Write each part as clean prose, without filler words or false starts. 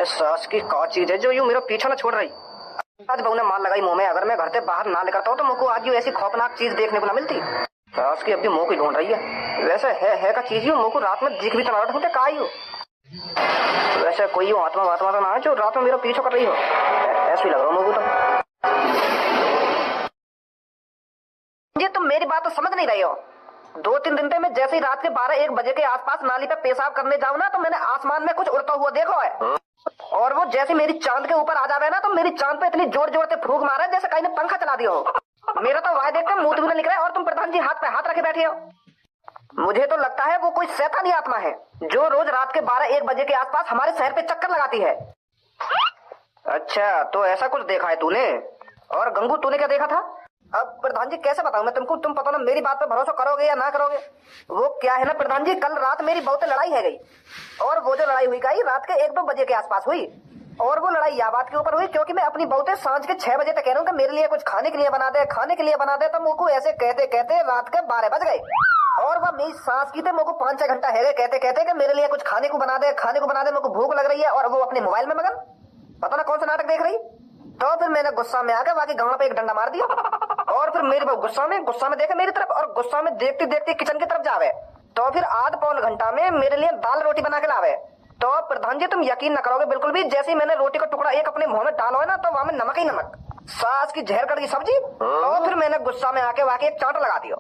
सास की का चीज है जो यूं मेरा पीछा ना छोड़ रही। आज बहू ने मार लगाई मुंह में, अगर मैं घर से बाहर ना निकलता हूँ तो मुझको आज यूं ऐसी खौफनाक चीज देखने को ना मिलती। सास की अब भी मुंह को ढूंढ रही है। वैसे है का चीज यूं मुझको रात में दिख भी तो ढूंढते का ही हो। वैसे कोई यूं आत्मा आत्मा तो ना है जो रात में मेरा पीछा कर रही हो। ऐसे ही लग रहा मुझको तो। ये तुम मेरी बात तो समझ नहीं रही हो। 2-3 दिन से मैं जैसे ही रात के 12-1 बजे के आसपास नाली पे पेशाब करने जाऊँ ना तो मैंने आसमान में कुछ उड़ता हुआ देखा है। और वो जैसे मेरी चांद के ऊपर आ जावे ना तो मेरी चांद पे इतनी जोर जोर से फूंक मारा जैसे कहीं ने पंखा चला दिया हो। मेरा तो वह देखकर मुंह भी ना निकला है और तुम प्रधान जी हाथ पे हाथ रखे बैठे हो। मुझे तो लगता है वो कोई शैतानी आत्मा है जो रोज रात के 12-1 बजे के आसपास हमारे शहर पे चक्कर लगाती है। अच्छा, तो ऐसा कुछ देखा है तूने? और गंगू तूने क्या देखा था? अब प्रधान जी कैसे बताऊं मैं तुमको, तुम पता ना मेरी बात पर भरोसा करोगे या ना करोगे। वो क्या है ना प्रधान जी, कल रात मेरी बहुत लड़ाई है गई और वो जो लड़ाई हुई गई रात के 1-2 बजे के आसपास हुई। और वो लड़ाई या बात के ऊपर हुई क्योंकि मैं अपनी बहुते सांझ के 6 बजे तक कह रहा हूँ कि मेरे लिए कुछ खाने के लिए बना दे, खाने के लिए बना दे। तो मुझको ऐसे कहते कहते रात के 12 बज गए और वह मेरी सांस की थे मुझको 5-6 घंटा है गए कहते कहते कि मेरे लिए कुछ खाने को बना दे, खाने को बना दे। मुझको भूख लग रही है और वो अपने मोबाइल में मगन पता ना कौन सा नाटक देख रही। तो फिर मैंने गुस्सा में आकर बाकी गांव पे एक डंडा मार दिया और फिर मेरी बहू गुस्सा में देखे मेरी तरफ और गुस्सा में देखते देखते किचन की तरफ जावे। तो फिर आध-पौन घंटा में मेरे लिए दाल रोटी बना के लावे। तो प्रधान जी तुम यकीन न करोगे बिल्कुल भी, जैसे ही मैंने रोटी का टुकड़ा एक अपने मुंह में डालो है ना तो वहां में नमक ही नमक, सास की जहर कड़ी सब्जी। तो फिर मैंने गुस्सा में आके वाके एक चांट लगा दिया।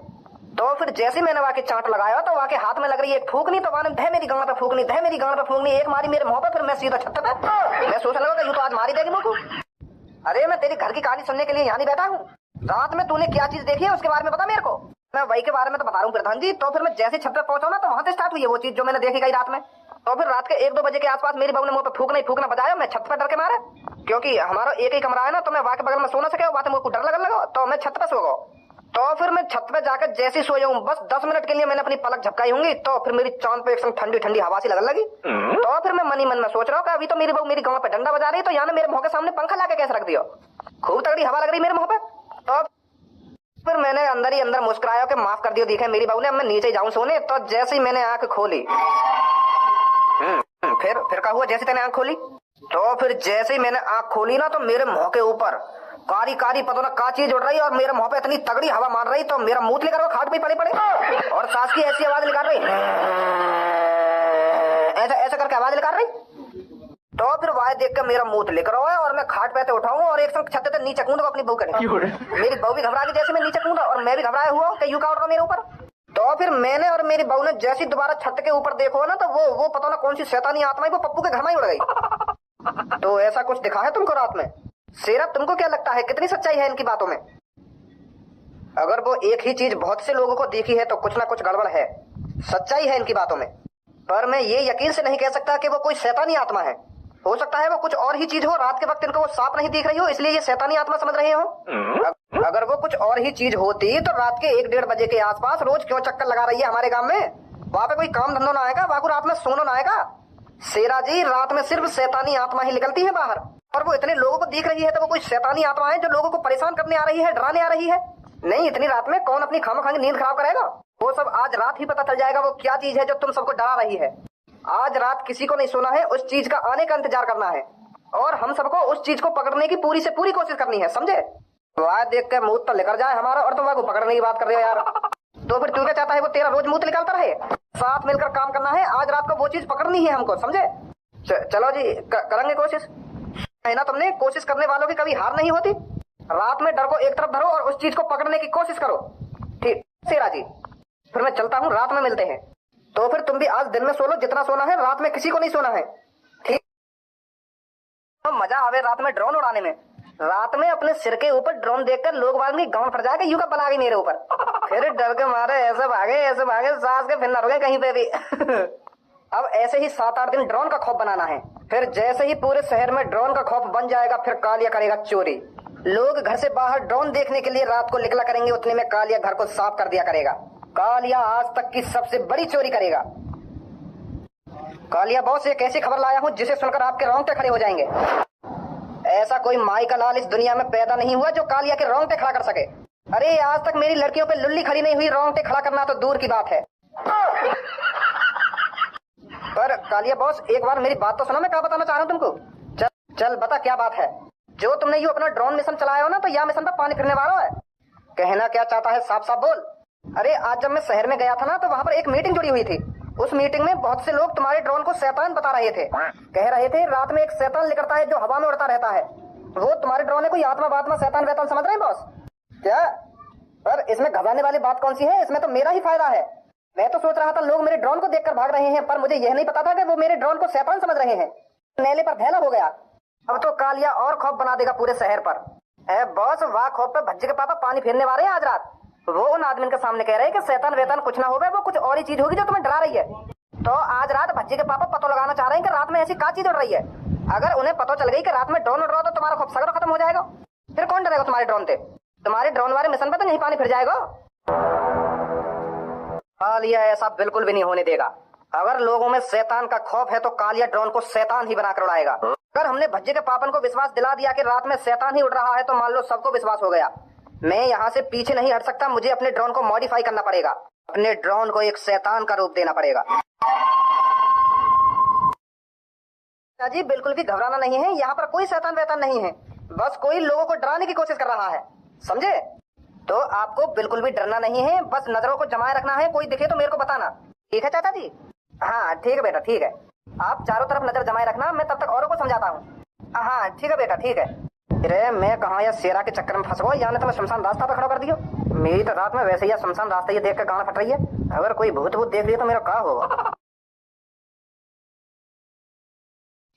तो फिर जैसे ही मैंने वाके चांट लगाया तो वाके हाथ में लग रही है एक फूकनी, तो वहां धह मेरी गांड पे फूकनी, धह मेरी गांड पे फूकनी एक मारी मेरे मुंह पे। फिर मैं सीधा छत पे, मैं सोचने लगा यूं तो आज मारी देगी मुझको। अरे मैं तेरी घर की कहानी सुनने के लिए यहाँ नहीं बैठा हूँ। रात में तूने क्या चीज देखी है उसके बारे में बता मेरे को। मैं वही के बारे में तो बता रहा हूँ प्रधान जी। तो फिर मैं जैसे छत पे पहुंचा ना तो वहां से स्टार्ट हुई है वो चीज जो मैंने देखी गई रात में। तो फिर रात के 1-2 बजे के आसपास मेरी बहू ने मुंह पे फूकना बजाया। मैं छत पे डर के मारा क्योंकि हमारा एक ही कमरा है ना, तो मैं वहां के बगल में सो ना सके, वहां से मुझको डर लगने लगा तो मैं छत पे सो गया। तो फिर मैं छत पे जाकर जैसे ही सोया हूँ बस 10 मिनट के लिए मैंने अपनी पलक झपकाई होंगी तो फिर मेरी चांद पे एकदम ठंडी ठंडी हवा सी लगने लगी। तो फिर मैं मन ही मन में सोच रहा हूँ कि अभी तो मेरी बहू मेरी गांव पे डंडा बजा रही, तो यहाँ मेरे मुंह के सामने पंखा लाके कैसे रख दिया। खूब तगड़ी हवा लग रही मेरे मुंह पे। तो फिर मैंने अंदर ही अंदर मुस्कुराया कि माफ कर दियो दिखे मेरी बहू ने, अब मैं नीचे जाऊं सोने। तो जैसे ही मैंने आंख खोली फिर क्या हुआ जैसे मैंने आंख खोली। तो फिर जैसे ही मैंने आंख खोली ना तो मेरे मुंह के ऊपर कारी कारी पता ना का चीज उड़ रही और मेरे मुंह पे इतनी तगड़ी हवा मार रही तो मेरा मुंह लेकर वो खाट पे पड़े और सास की ऐसी आवाज निकाल रही, ऐसा करके आवाज निकाल रही। तो फिर वाय देख कर मेरा मुंह लेकर आया और मैं खाट पे उठाऊं और एक संग छत पे नीचे कूदूंगा अपनी बहू करे। मेरी बहू भी घबरा गई जैसे मैं नीचे कूदा और मैं भी घबराया हुआ कि यूं का उड़ रहा मेरे ऊपर। तो फिर मैंने और मेरी बहू ने जैसी दोबारा छत के ऊपर देखो ना तो वो पता ना कौन सी शैतानी आत्मा है वो पप्पू के घर में ही उड़ गई। तो ऐसा कुछ दिखा है तुमको रात में? शेरा तुमको क्या लगता है कितनी सच्चाई है इनकी बातों में? अगर वो एक ही चीज बहुत से लोगों को देखी है तो कुछ ना कुछ गड़बड़ है, सच्चाई है इनकी बातों में। पर मैं ये यकीन से नहीं कह सकता कि वो कोई शैतानी आत्मा है। हो सकता है वो कुछ और ही चीज हो, रात के वक्त इनको वो सांप नहीं दिख रही हो इसलिए ये शैतानी आत्मा समझ रहे हो। अगर वो कुछ और ही चीज होती तो रात के 1-1:30 बजे के आसपास रोज क्यों चक्कर लगा रही है हमारे गांव में? वहां पे कोई काम धंधो ना आएगा, वहां को रात में सोना ना आएगा। शेरा जी रात में सिर्फ शैतानी आत्मा ही निकलती है बाहर और वो इतने लोगों को दिख रही है तो वो कोई शैतानी आत्मा है जो लोगों को परेशान करने आ रही है, डराने आ रही है। नहीं, इतनी रात में कौन अपनी खामखानी नींद खराब करेगा? वो सब आज रात ही पता चल जाएगा वो क्या चीज है जो तुम सबको डरा रही है। आज रात किसी को नहीं सोना है, उस चीज का आने का इंतजार करना है और हम सबको उस चीज को पकड़ने की पूरी से पूरी कोशिश करनी है, समझे? वह देख के मुंह तो लेकर जाए हमारा और तुम वह को पकड़ने की बात कर रहे हो यार। तो फिर तू क्या चाहता है वो तेरा रोज मुंह निकालता रहे? साथ मिलकर काम करना है, आज रात को वो चीज पकड़नी है हमको, समझे? चलो जी करेंगे कोशिश है ना। तुमने कोशिश करने वालों की कभी हार नहीं होती। रात में डर को एक तरफ धरो और उस चीज को पकड़ने की कोशिश करो, ठीक शेरा जी? फिर मैं चलता हूँ, रात में मिलते हैं। तो फिर तुम भी आज दिन में सो लो जितना सोना है, रात में किसी को नहीं सोना है, ठीक? तो मजा आवे रात में ड्रोन उड़ाने में। रात में अपने सिर के ऊपर ड्रोन देखकर लोग वाली गांव फट जाएगा, यूं का बला गई मेरे ऊपर। फिर डर के मारे ऐसे भागे सास के फिर न रुके कहीं पे भी। अब ऐसे ही 7-8 दिन ड्रोन का खौफ बनाना है। फिर जैसे ही पूरे शहर में ड्रोन का खौफ बन जाएगा फिर कालिया करेगा चोरी। लोग घर से बाहर ड्रोन देखने के लिए रात को निकला करेंगे, उतने में कालिया घर को साफ कर दिया करेगा। कालिया आज तक की सबसे बड़ी चोरी करेगा। कालिया बॉस एक ऐसी खबर लाया हूँ जिसे सुनकर आपके रोंगटे खड़े हो जाएंगे। ऐसा कोई माई का लाल इस दुनिया में पैदा नहीं हुआ जो कालिया के रोंगटे खड़ा कर सके। अरे आज तक मेरी लड़कियों पे लुल्ली खड़ी नहीं हुई, रोंगटे खड़ा करना तो दूर की बात है। पर कालिया बॉस एक बार मेरी बात तो सुनो, मैं क्या बताना चाह रहा हूँ तुमको। चल बता क्या बात है। जो तुमने ये अपना ड्रोन मिशन चलाया हो ना, तो यह मिशन पर पानी फिरने वाला है। कहना क्या चाहता है, साफ साफ बोल। अरे आज जब मैं शहर में गया था ना, तो वहाँ पर एक मीटिंग जुड़ी हुई थी। उस मीटिंग में बहुत से लोग तुम्हारे ड्रोन को शैतान बता रहे थे। कह रहे थे रात में एक शैतान निकलता है जो हवा में उड़ता रहता है। वो तुम्हारे ड्रोन है कोई आत्मा वात्मा शैतान वैतान समझ रहे हैं बॉस क्या? पर इसमें घबराने वाली बात कौन सी है, इसमें तो मेरा ही फायदा है। मैं तो सोच रहा था लोग मेरे ड्रोन को देखकर भाग रहे हैं, पर मुझे यह नहीं पता था कि वो मेरे ड्रोन को शैतान समझ रहे हैं। नेले पर धैला हो गया। अब तो कालिया और खौफ बना देगा पूरे शहर पर। बॉस वाह खौफ पे भज्जे के पापा पानी फेरने वाले हैं आज रात। वो उन आदमी के सामने कह रहे हैं कि शैतान वेतान कुछ ना होवे, वो कुछ और ही चीज होगी जो तुम्हें डरा रही है। तो आज रात भज्जे के पापा पता लगाना चाह रहे हैं कि रात में ऐसी क्या चीज उड़ रही है। अगर उन्हें पता चल गई कि रात में ड्रोन उड़ रहा तो तुम्हारा खौफ सगरा खत्म हो जाएगा। फिर कौन डरेगा तुम्हारे ड्रोन से? तुम्हारे ड्रोन वाले मिशन पर तो नहीं पानी फिर जाएगा। कालिया ऐसा बिल्कुल भी नहीं होने देगा। अगर लोगों में शैतान का खौफ है तो कालिया ड्रोन को शैतान ही बनाकर उड़ाएगा। अगर हमने भज्जे के पापन को विश्वास दिला दिया कि रात में शैतान ही उड़ रहा है, तो मान लो सबको विश्वास हो गया। मैं यहाँ से पीछे नहीं हट सकता, मुझे अपने ड्रोन को मॉडिफाई करना पड़ेगा। अपने ड्रोन को एक शैतान का रूप देना पड़ेगा। जी बिल्कुल भी घबराना नहीं है, यहाँ पर कोई शैतान वैतान नहीं है। बस कोई लोगों को डराने की कोशिश कर रहा है, समझे? तो आपको बिल्कुल भी डरना नहीं है, बस नजरों को जमाए रखना है। कोई दिखे तो मेरे को बताना, ठीक है चाचा जी? हाँ ठीक है बेटा, ठीक है। आप चारों तरफ नजर जमाए रखना, मैं तब तक औरों को समझाता हूँ। हाँ ठीक है बेटा, ठीक है। अरे मैं कहा या शेरा के चक्कर में फंस गया, या नहीं तो मैं शमशान रास्ता पे खड़ा कर दियो। मेरी तो रात में वैसे ही शमशान रास्ता ये देख कर गाना फट रही है। अगर कोई भूत भूत देख लिया तो मेरा क्या होगा?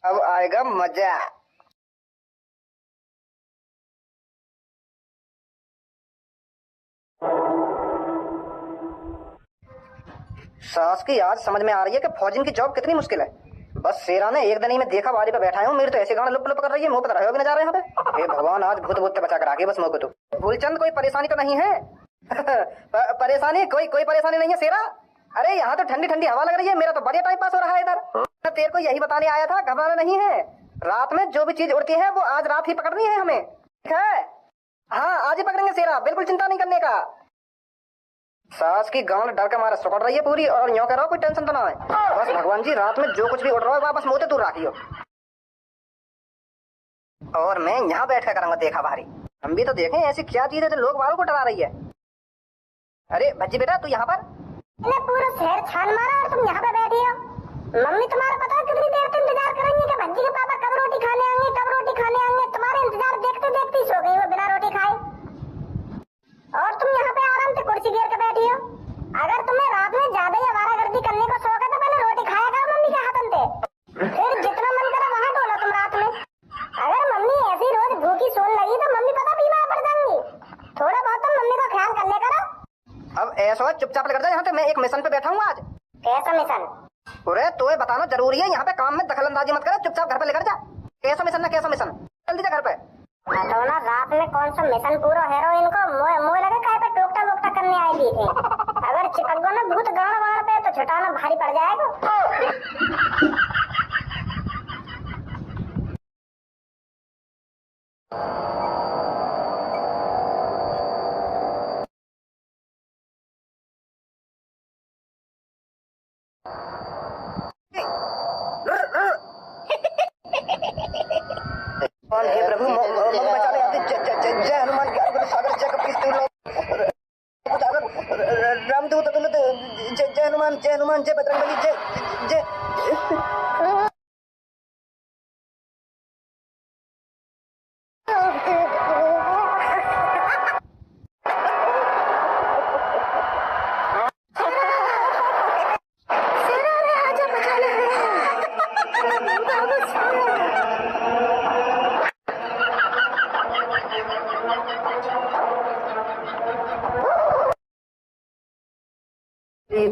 अब आएगा मजा। सास की आज समझ में आ रही है कि फौजिन की जॉब कितनी मुश्किल है। बस शेरा ने एक दिन ही में देखा वाली पे बैठा हूँ, मेरी तो ऐसे गाना लुप लुप कर रही है, मुंह पर रहे भी नजारा यहाँ पे। हे भगवान आज भूत भूत बचा कर आगे बस मुंह को। तो भूलचंद कोई परेशानी तो नहीं है? परेशानी कोई परेशानी नहीं है शेरा। अरे यहाँ तो ठंडी ठंडी हवा लग रही है, मेरा तो बढ़िया टाइम पास हो रहा है इधर। तेरे को यही बताने आया था, घबराना नहीं है। रात में जो भी चीज उड़ती है वो आज रात ही पकड़नी है हमें, ठीक है? हाँ आज ही पकड़ेंगे शेरा, बिल्कुल चिंता नहीं करने का। सास की गांड डर के मारे सुकड़ रही है पूरी, और यूं कह रहा हो कोई टेंशन तो ना है। बस भगवान जी रात में जो कुछ भी उड़ रहा है वापस मोते दूर रखियो। और मैं यहाँ बैठ कर करूंगा देखा भारी। हम भी तो देखें ऐसी क्या चीज है जो लोग वालों को डरा रही है। अरे भज्जी बेटा तू यहाँ पर? पूरा शहर छान मारा और तुम यहाँ पे बैठी हो। मम्मी तुम्हारा पता है कितनी देर से इंतजार करेंगी कि भज्जी के पापा कब रोटी खाने आएंगे, कब रोटी खाने आएंगे। तुम्हारे इंतजार देखते देखते ही सो गई वो बिना रोटी खाए, और तुम यहाँ पे आराम से कुर्सी घेर के बैठी हो। अगर तुम्हें रात में ज्यादा ही आवारागर्दी करने को शौक है तो पहले रोटी खाया करो मम्मी के हाथन से, फिर जितना मन करे वहाँ डोलो तुम रात में। अगर मम्मी ऐसी रोज भूखी सोने लगी तो मम्मी पता बीमार पड़ जाएंगी। थोड़ा बहुत तो मम्मी को ख्याल कर ले करो। अब ऐसा चुपचाप लग जा, यहाँ पे मैं एक मिशन पे बैठा हूँ आज। कैसा मिशन? अरे तुम्हें बताना जरूरी है, यहाँ पे काम में दखल अंदाजी मत कर, चुपचाप घर पे लेकर जा। कैसा मिशन ना कैसा मिशन, जल्दी जा घर पे। तो ना रात में कौन सा मिशन पूरा हीरोइन को मोह लगे कहीं पे टोकता वोकता करने आई थी। अगर चिपक गो ना भूत गाड़ वाड़ पे तो छुटाना भारी पड़ जाएगा। हे प्रभु बचा ले, जय हनुमान ज्ञान गुरु सागर जय कपीस रामदूत अतुलित, जय हनुमान जय बजरंगबली जय जय।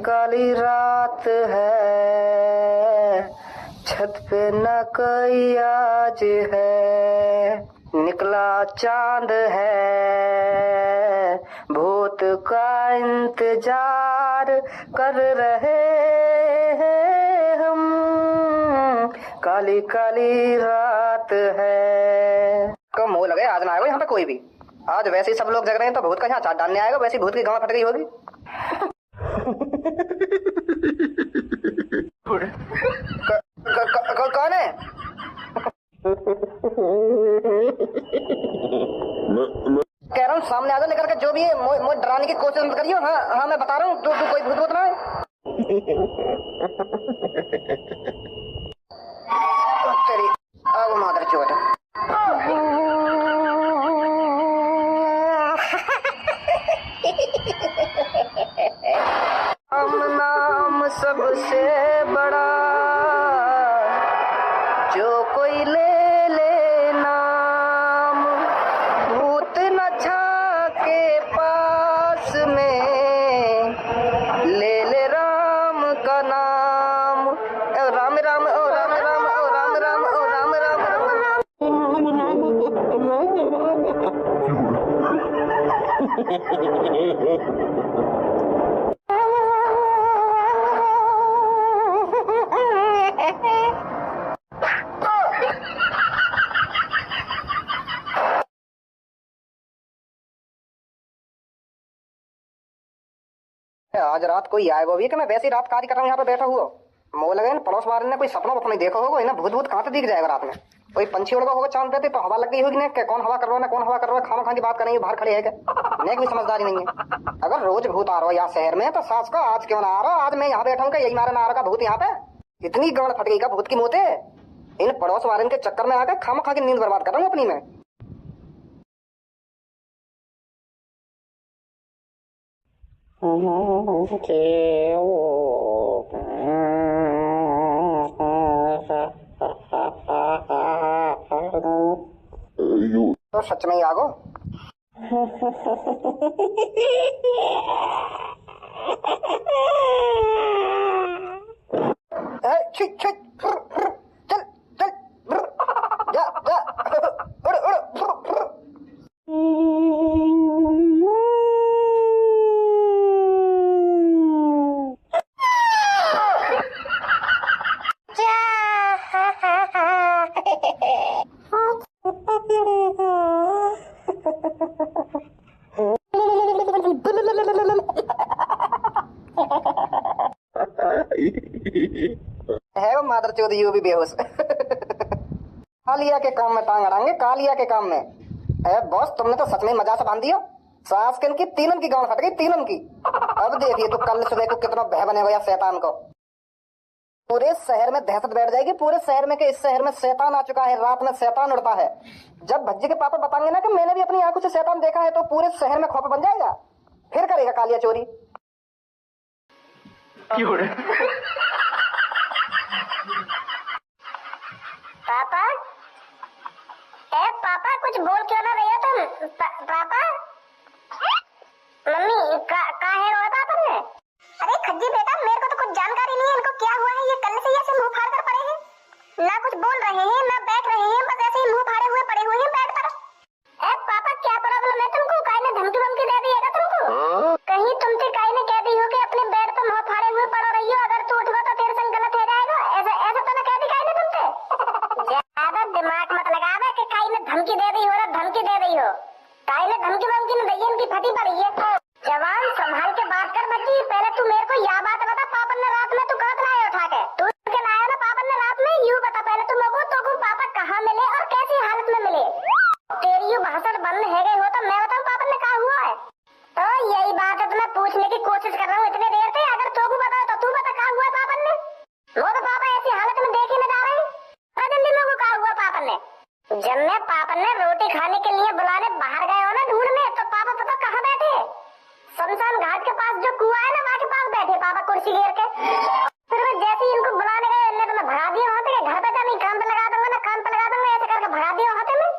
काली रात है, छत पे न कोई आज है, निकला चांद है, भूत का इंतजार कर रहे हैं हम, काली काली रात है। कम हो लगे आज ना आएगा यहाँ पे कोई भी। आज वैसे ही सब लोग जग रहे हैं तो भूत का यहाँ चाट डालने आएगा, वैसी भूत की गांव फट गई होगी। कौन है? कह रहा हूँ सामने आ जा निकल के, जो भी है मुझे डराने की कोशिश मत करियो। हाँ हाँ मैं बता रहा हूँ, तू कोई भूत भूत ना है। तेरी अब मादर चोट। हम नाम सबसे बड़ा जो कोई ले ले नाम, भूत न झाके पास में, ले ले राम का नाम। ओ राम राम ओ राम राम ओ राम राम ओ राम राम आज रात कोई आए वो भी कि मैं वैसी रात कार्य कर रहा हूँ यहाँ पे बैठा हुआ। मोह लगे पड़ोस वाले ने कोई सपना वपना देखा होगा, इन्हें भूत भूत कहाँ से दिख जाएगा रात में। कोई पंछी उड़गा होगा चांद पे तो हवा लग गई होगी ना, कौन हवा कर रहा है ना कौन हवा कर रहा है, खाना खा की बात करेंगे बाहर खड़े है क्या? नेक भी समझदारी नहीं है। अगर रोज भूत आ रहा हो यहाँ शहर में तो सास का आज क्यों ना आ रहा, आज मैं यहाँ बैठा हूँ यही मारे ना आ रहा भूत यहाँ पे। इतनी गड़ फट गई का भूत की मोते, इन पड़ोस वाले के चक्कर में आकर खामा खा की नींद बर्बाद कर रहा हूँ अपनी में। तो सच में ही आगो। चल चल जा जा उड़ उड़। है वो मादर चौधरी यू भी बेहोश। कालिया के काम में टांग अड़ाएंगे, कालिया के काम में। बॉस तुमने तो सच में मजा से बांध दिया। सास के इनकी तीनन की गांड फट गई, तीनन की। अब देखिए तो कल सुबह को कितना भय बनेगा या शैतान को। पूरे शहर में दहशत बैठ जाएगी, पूरे शहर में कि इस शहर में शैतान आ चुका है, रात में शैतान उड़ता है। जब भज्जी के पापा बताएंगे ना कि मैंने भी अपनी आंखों से शैतान देखा है, तो पूरे शहर में खौफ बन जाएगा। फिर करेगा कालिया चोरी। पापा, पापा कुछ बोल क्यों ना रही हो तुम? पापा, मम्मी कहाँ है वो पापा ने? अरे खज्जी बेटा, मेरे को तो कुछ जानकारी नहीं है इनको क्या हुआ है। ये कल से ऐसे मुंह फाड़ कर पड़े हैं, ना कुछ बोल रहे हैं ना बैठ रहे हैं, बस ऐसे ही मुंह फाड़े हुए पड़े हुए हैं बेड पर। पापा क्या प्रॉब्लम है तुमको? काई ने धमकी वमकी दे दी है क्या तुमको? कहीं तुमसे काई ने कह दी हो कि अपने बेड पर मुंह फाड़े हुए पड़ रही हो, अगर तू उठवा तो तेरे संग गलत हो जाएगा। ऐसा ऐसा तो ना कह दी काई ने तुमसे? ज्यादा दिमाग मत लगावे कि काई ने धमकी दे दी हो ना धमकी दे दी हो। काई ने धमकी वमकी नहीं दी, इनकी फटी पड़ी है। जवान संभाल के बात कर बच्ची। पहले तू मेरे को यह बात बता, पापन ने रात में तू कहाँ लाया उठा के? तू के लाया ना पापन ने रात में? यूँ बता पहले तू मेरे को, तो पापा कहाँ मिले और कैसी हालत में मिले? तेरी यूँ भाषण बंद है गई हो तो मैं बताऊँ पापन ने कहा हुआ है? तो यही बात है तो मैं पूछने की कोशिश कर रहा हूँ इतने देर से। अगर तो बताओ तो तू बता कहाँ हुआ है पापन ने? वो तो पापा ऐसी हालत में देखे न जा रहे हैं। जल्दी मेरे को कहा हुआ पापन ने? जब मैं पापन ने रोटी खाने के लिए बुलाने बाहर गए हो ना ढूंढने, तो पापा पता कहाँ बैठे? शमशान घाट के पास जो कुआं है ना, वहाँ के पास बैठे पापा कुर्सी घेर के। फिर मैं जैसे ही इनको बुलाने गए, इन्हें तो मैं भगा दिया वहाँ पे। घर पे नहीं, काम पे लगा दूंगा ना, काम पे लगा दूंगा, ऐसे करके भगा दिया वहाँ पे मैं।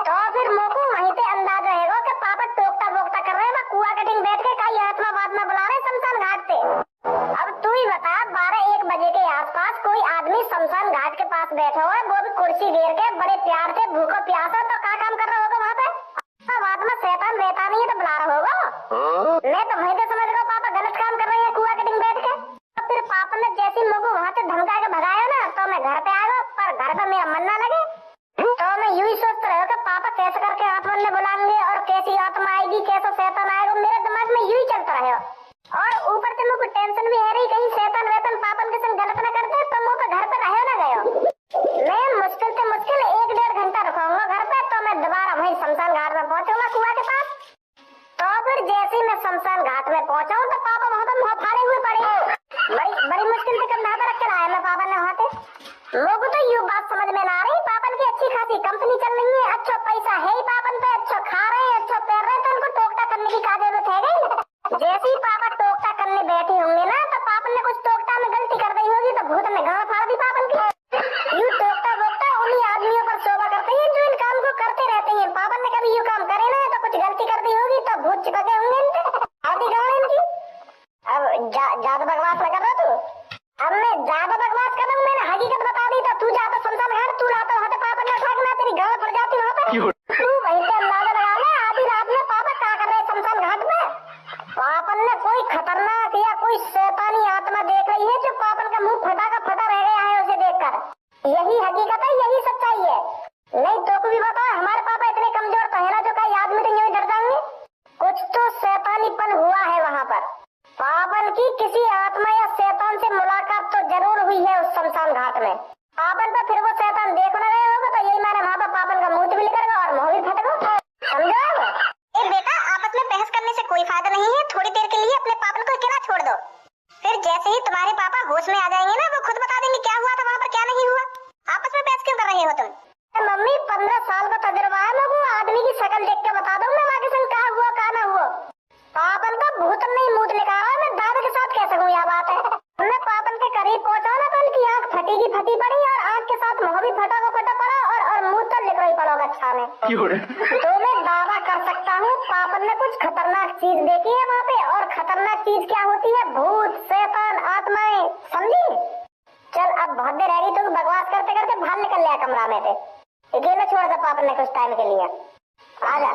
तो फिर मोको वहीं पे अंदाज रहेगा कि पापा टोकता बोकता कर रहे हैं, कुआं कटिंग बैठ के कई आत्मावाद में बुला रहे शमशान घाट पे। अब तू ही बता, 12-1 बजे के आसपास कोई आदमी शमशान घाट के पास बैठा हुआ है, वो भी कुर्सी घेर के बड़े प्यार से, भूखो प्यासा, तो क्या काम कर रहा होगा वहाँ पे? बात में शैतान रहता नहीं है तो बुला रहा होगा। मैं तो वहीं पे समझ रहा हूँ पापा गलत काम कर रहे हैं कुआं कटिंग बैठ के। तो फिर पापा तू वहीं से अंदाजा लगा ले, आधी रात में पापा क्या कर रहे शमशान घाट पे। पापन ने कोई खतरनाक या कोई शैतानी आत्मा देख रही है जो पापन का मुंह फटा का फटा रह गया है उसे देखकर। यही हकीकत है, यही सच्चाई है। नहीं तो भी बताओ, हमारे पापा इतने कमजोर तो है ना जो कई आदमी तो यूं डर जाएंगे। कुछ तो शैतानीपन हुआ है वहाँ पर। पापन की किसी आत्मा या शैतान से मुलाकात तो जरूर हुई है उस शमशान घाट में। पापन पर फिर वो शैतान देख न रहे होगा तो यही मैंने वहाँ पर पापन का मुंह भी निकलेगा और मुंह भी फटेगा, समझो। ए बेटा, आपस में बहस करने से कोई फायदा नहीं है। थोड़ी देर के लिए अपने पापन को अकेला छोड़ दो, फिर जैसे ही तुम्हारे पापा होश में आ जाएंगे ना, वो खुद बता देंगे क्या हुआ था वहाँ पर क्या नहीं हुआ। आपस में बहस क्यों कर रहे हो तुम? मम्मी 15 साल का तजुर्बा है, मैं वो आदमी की शक्ल देख के बता दूं मैं वहाँ के संग क्या हुआ क्या ना हुआ। पापन का भूत नहीं मूत निकाला, मैं दादा के साथ कह सकूं यह बात है। मैं पापन के करीब पहुंचा ना तो उनकी आंख फटी की फटी पड़ी और आंख के साथ मुंह भी फटा को फटा पड़ा और मुंह तो लिख रही पड़ा अच्छा में। तो मैं दावा कर सकता हूँ पापन ने कुछ खतरनाक चीज देखी है वहाँ पे। और खतरनाक चीज क्या होती है? भूत, शैतान, आत्माएं, समझी। चल अब बहुत देर रह गई, तो बकवास करते करते बाहर निकल लिया कमरा में से। अकेले छोड़ दे पापन ने कुछ टाइम के लिए। आजा।